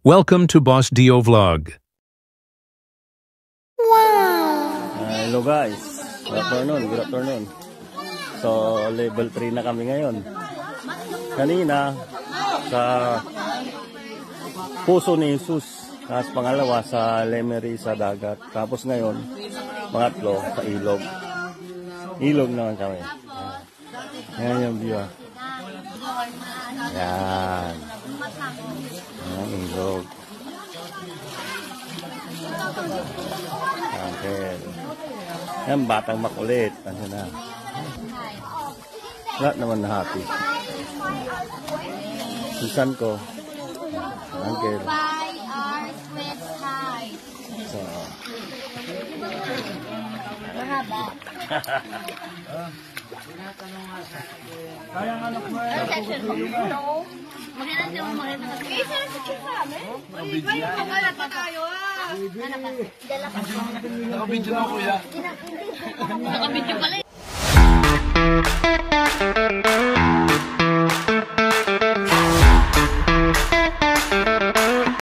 Welcome to Boss Dio Vlog. Hello guys, good afternoon. So level 3 na kami ngayon. Kanina sa Puso ni Jesus, tapos pangalawa sa Lemery sa dagat. Tapos ngayon, pangatlo sa ilog. Ilog naman kami. Yan yung view. Yan. Yan ilog. Okay. Yan batang makulit. Ano na? Lahat naman na happy. Susan ko. Uncle. So. Mahaba. Kaya nga naman. Maganda yung maganda. Isa lang sa chifame. Maganda pa tayo ah. Dala pa. Nakabidyo na kuya. Nakabidyo pala.